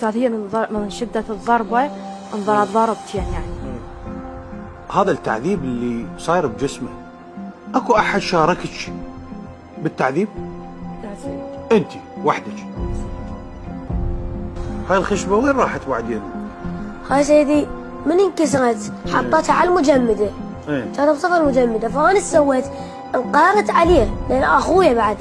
أستاذ هي من شدة الضربة ضربتين يعني. هذا التعذيب اللي صاير بجسمه، اكو احد شاركك بالتعذيب؟ انت وحدك. هاي الخشبة وين راحت بعدين؟ هاي سيدي من انكسرت حطيتها على المجمدة، كانت بصفر المجمدة، فأنا ايش سويت؟ انقهرت عليه لأن أخويا بعد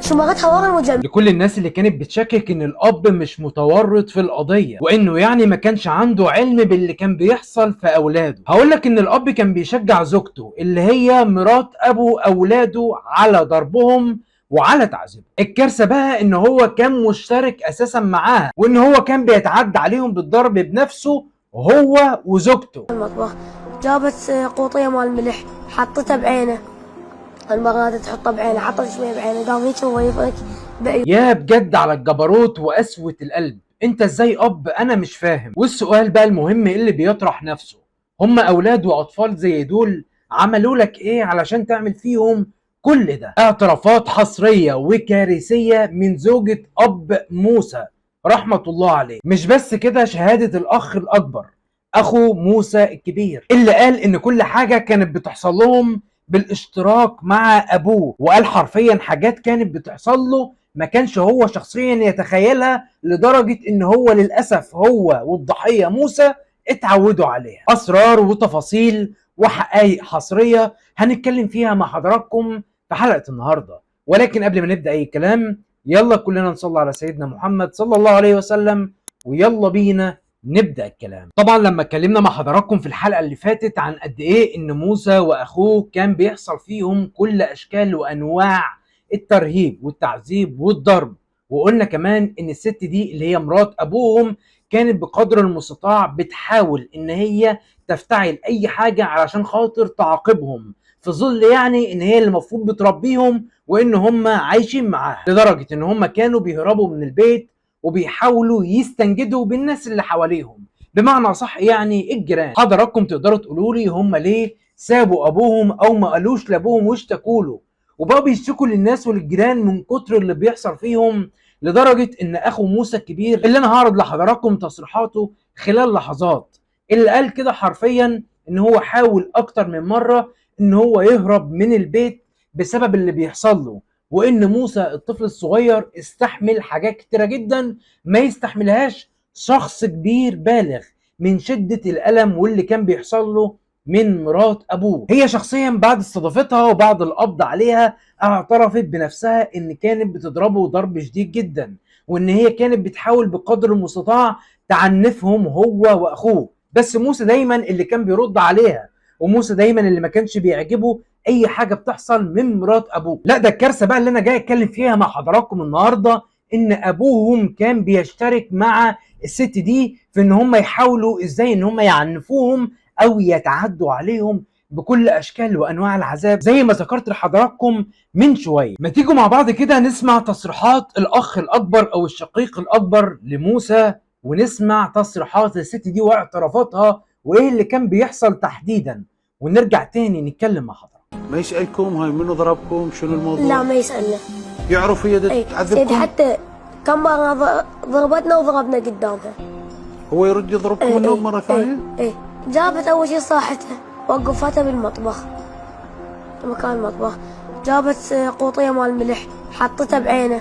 شمغتها ورا المجمدة. لكل الناس اللي كانت بتشكك ان الاب مش متورط في القضيه وانه يعني ما كانش عنده علم باللي كان بيحصل في اولاده، هقول لك ان الاب كان بيشجع زوجته اللي هي مرات ابو اولاده على ضربهم وعلى تعذيبهم. الكارثه بقى ان هو كان مشترك اساسا معاها، وان هو كان بيتعدى عليهم بالضرب بنفسه هو وزوجته. المطبخ جابت قوطية مال ملح حطتها بعينه، المرة تحطها بعينه، حطت شوية بعينه، قام هيك ويفك يا بجد على الجبروت وقسوة القلب، انت ازاي اب؟ انا مش فاهم. والسؤال بقى المهم اللي بيطرح نفسه، هم اولاد واطفال زي دول عملوا لك ايه علشان تعمل فيهم كل ده؟ اعترافات حصرية وكارثية من زوجة اب موسى رحمة الله عليه. مش بس كده، شهادة الاخ الاكبر اخو موسى الكبير اللي قال ان كل حاجة كانت بتحصل لهم بالاشتراك مع ابوه، وقال حرفيا حاجات كانت بتحصل له ما كانش هو شخصيا يتخيلها، لدرجة ان هو للأسف هو والضحية موسى اتعودوا عليها. اسرار وتفاصيل وحقائق حصرية هنتكلم فيها مع حضراتكم في حلقة النهاردة، ولكن قبل ما نبدأ اي كلام يلا كلنا نصلي على سيدنا محمد صلى الله عليه وسلم، ويلا بينا نبدأ الكلام. طبعا لما اتكلمنا مع حضراتكم في الحلقة اللي فاتت عن قد ايه ان موسى واخوه كان بيحصل فيهم كل اشكال وانواع الترهيب والتعذيب والضرب، وقلنا كمان ان الست دي اللي هي مرات ابوهم كانت بقدر المستطاع بتحاول ان هي تفتعل اي حاجة علشان خاطر تعاقبهم، في ظل يعني ان هي اللي المفروض بتربيهم وان هم عايشين معاها، لدرجة ان هم كانوا بيهربوا من البيت وبيحاولوا يستنجدوا بالناس اللي حواليهم، بمعنى صح يعني الجيران. حضراتكم تقدروا تقولوا لي هم ليه سابوا ابوهم او ما قالوش لابوهم واشتكوا له، وبقوا بيشتكوا للناس وللجيران من كتر اللي بيحصل فيهم، لدرجة ان اخو موسى الكبير اللي انا هعرض لحضراتكم تصريحاته خلال لحظات، اللي قال كده حرفيا ان هو حاول اكتر من مرة ان هو يهرب من البيت بسبب اللي بيحصل له، وان موسى الطفل الصغير استحمل حاجات كتيرة جدا ما يستحملهاش شخص كبير بالغ من شدة الألم واللي كان بيحصل له من مرات ابوه. هي شخصيا بعد استضافتها وبعد القبض عليها اعترفت بنفسها ان كانت بتضربه ضرب شديد جدا، وان هي كانت بتحاول بقدر المستطاع تعنفهم هو واخوه، بس موسى دايما اللي كان بيرد عليها، وموسى دايما اللي ما كانش بيعجبه اي حاجه بتحصل من مرات ابوه. لا ده الكارثه بقى اللي انا جاي اتكلم فيها مع حضراتكم النهارده، ان ابوهم كان بيشترك مع الست دي في ان هم يحاولوا ازاي ان هم يعنفوهم او يتعدوا عليهم بكل اشكال وانواع العذاب زي ما ذكرت لحضراتكم من شويه. ما تيجوا مع بعض كده نسمع تصريحات الاخ الاكبر او الشقيق الاكبر لموسى، ونسمع تصريحات الست دي واعترافاتها وايه اللي كان بيحصل تحديدا، ونرجع تاني نتكلم مع حضرتك. ما يسألكم هاي منو ضربكم؟ شنو الموضوع؟ لا ما يسألنا. يعرف هي تعذبكم؟ سيدي حتى كم مرة ضربتنا وضربنا قدامها. هو يرد يضربكم منهم مرة ثانية؟ جابت أول شيء صاحتها وقفتها بالمطبخ، مكان المطبخ، جابت قوطية مال ملح حطتها بعينه،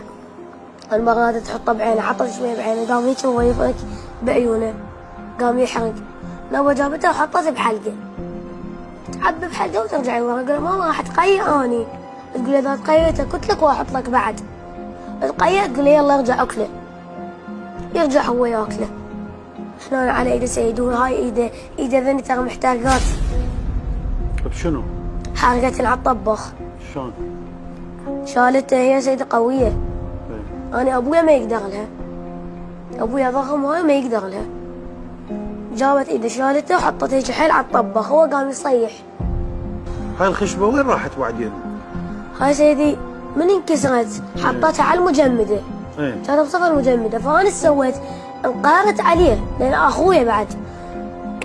المرة تحطها بعينه، حطت شوية بعينه، قام هيك هو يفرك بعيونه، قام يحرق. نوى جابتها وحطتها بحلقه، تعبي بحلقه وترجعي ورا. قال ما راح تقيأ اني، تقول اذا تقيأته قلت لك واحط لك بعد، تقيأ تقول يلا ارجع اكله، يرجع هو ياكله. شلون على ايده سيد، وهاي ايده ذني ترى محتاجات. طيب شنو؟ حرقت على الطبخ. شلون؟ شالتها هي سيدة قوية. انا ابويا ما يقدر لها، ابويا ضخم هاي ما يقدر لها. جابت ايده شالته وحطته هيك حيل على الطبخ، هو قام يصيح. هاي الخشبة وين راحت بعدين؟ هاي سيدي من انكسرت حطيتها على المجمدة، كانت بصفر المجمدة، فأنا ايش سويت؟ انقهرت عليه لأن أخويا بعد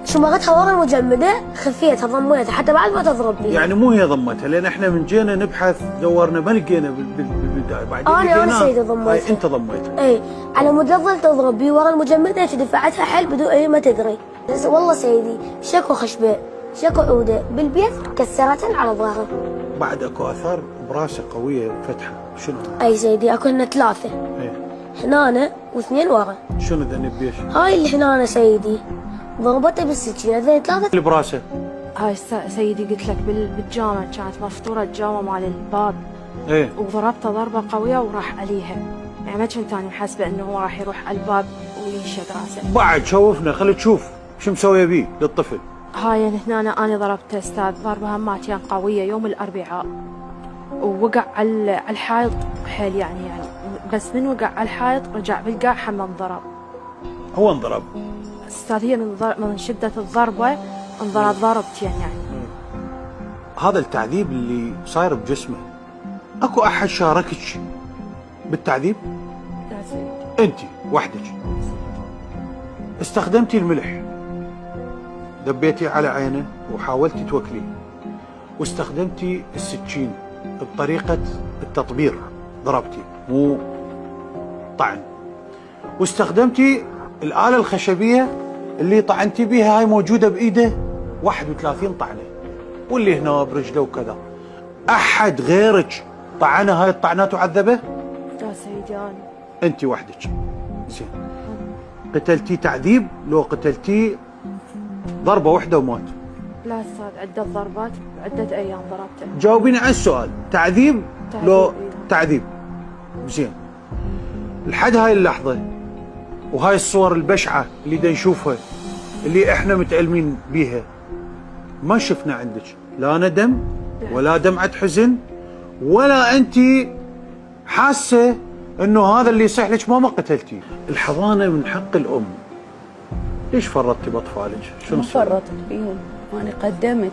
شماغتها ورا المجمدة، خفيتها ضميتها حتى بعد ما تضرب بيها. يعني مو هي ضمتها، لان احنا من جينا نبحث دورنا ما لقينا بالبدايه، بعدين انا لقيناها. سيدي ضميتها. هاي انت ضميتها. اي على مود لا تظل تضرب بي ورا المجمدة، دفعتها حيل بدون اي ما تدري. بس والله سيدي شكو خشبة شكو عودة بالبيت كسرتها على ظهرها. بعد اكو اثار براسه قويه فتحه، شنو؟ اي سيدي اكو هن 3 ايه هنا و2 ورا. شنو ذنب بيش؟ هاي اللي هنا سيدي ضربته بالسكينة، ذي 3. اللي براسه هاي سيدي قلت لك بالجامع كانت مفطورة الجامع مال الباب، ايه وضربته ضربة قوية وراح عليها، يعني ما كنت أنا محاسبة إنه هو راح يروح على الباب وينشد راسه. بعد شوفنا، خلي تشوف شو مسويه بيه للطفل. هاي اللي هنا أنا ضربته أستاذ ضربة هماتين قوية يوم الأربعاء، ووقع على الحائط حيل يعني بس من وقع على الحائط رجع بالقاع حمى انضرب. هو انضرب. أستاذ هي من شدة الضربة انضرب ضربتين يعني. هذا التعذيب اللي صاير بجسمه، اكو احد شاركك بالتعذيب؟ لا سيدي. انت وحدك استخدمتي الملح، دبيتي على عينه وحاولتي توكليه، واستخدمتي السكين بطريقة التطبير، ضربتي مو طعن، واستخدمتي الآلة الخشبية اللي طعنتي بيها، هاي موجودة بإيده 31 طعنة، واللي هنا برجله وكذا. أحد غيرك طعنه هاي الطعنات وعذبه؟ لا سيدي أنا. أنت وحدك. زين، قتلتي تعذيب لو قتلتي ضربة واحدة ومات؟ لا أستاذ عدة ضربات عدة أيام ضربته. جاوبيني على السؤال، تعذيب لو تعذيب. تعذيب. زين، لحد هاي اللحظة وهاي الصور البشعة اللي دا نشوفها اللي احنا متألمين بيها، ما شفنا عندك لا ندم ولا دمعة حزن، ولا انت حاسة انه هذا اللي يصيح لك ما قتلتي. الحضانة من حق الام، ليش فرطتي باطفالك؟ شنو ما السبب؟ فرطت بيهم، أنا قدمت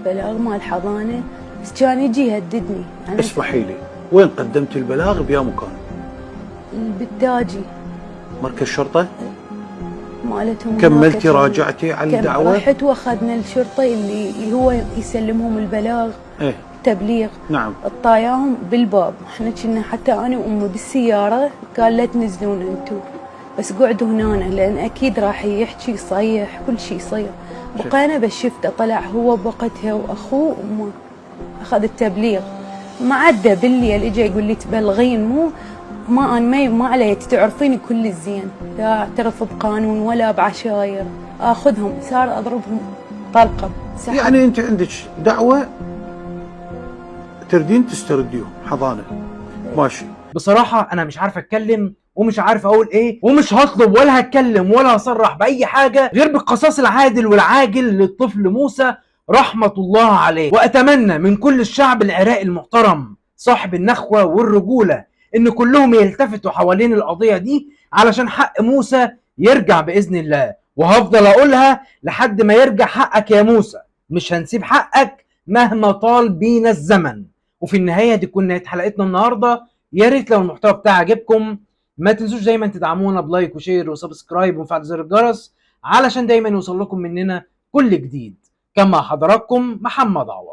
بلاغ مال الحضانة بس كان يجي يهددني. أنا اسمحي لي، وين قدمتي البلاغ بيا مكان؟ بالتاجي مركز شرطة؟ مالتهم. كملتي راجعتي على الدعوة؟ رحت واخذنا الشرطة اللي هو يسلمهم البلاغ ايه تبليغ. نعم. الطاياهم بالباب، احنا كنا حتى انا وامي بالسيارة، قال لا تنزلون انتو بس قعدوا هنا لان اكيد راح يحكي يصيح كل شيء يصير. بقينا بشفته، طلع هو بوقتها واخوه وما اخذ التبليغ. ما عدى بالليل اجى يقول لي تبلغين، ما انا ما علي، تعرفيني كل الزين، لا اعترف بقانون ولا بعشاير، اخذهم صار اضربهم طلقه. يعني انت عندك دعوة تردين تسترديهم حضانة، ماشي. بصراحة أنا مش عارف أتكلم ومش عارف أقول إيه، ومش هطلب ولا هتكلم ولا هصرح بأي حاجة غير بالقصاص العادل والعاجل للطفل موسى رحمة الله عليه. وأتمنى من كل الشعب العراقي المحترم صاحب النخوة والرجولة إن كلهم يلتفتوا حوالين القضية دي علشان حق موسى يرجع بإذن الله، وهفضل أقولها لحد ما يرجع حقك يا موسى، مش هنسيب حقك مهما طال بينا الزمن. وفي النهاية دي كنا نهاية حلقتنا النهاردة. يا ريت لو المحتوى بتاعي عجبكم ما تنسوش دايما تدعمونا بلايك وشير وسبسكرايب وفعل زر الجرس علشان دايما يوصل لكم مننا كل جديد. كان مع حضراتكم محمد عوض.